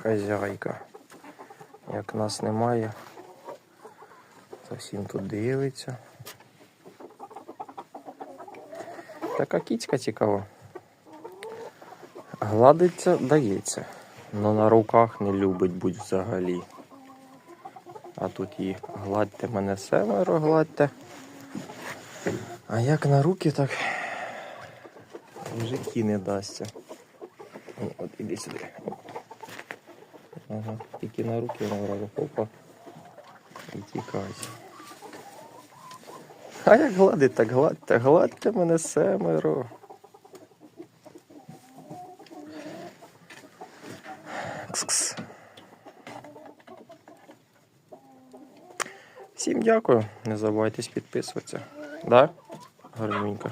хазяйка. Як нас немає, то всім тут дивиться. Така кіцька цікава. Гладиться дається, але на руках не любить будь взагалі. А тут її гладьте мене 7, гладьте. А як на руки, так в житті не дасться. От іди сюди. Ага, тільки на руки вона одразу хопа і тікайся. А як гладить, так гладьте, гладьте мене 7. Кс-кс. Всім дякую, не забувайте підписуватися. Да? Гарненько.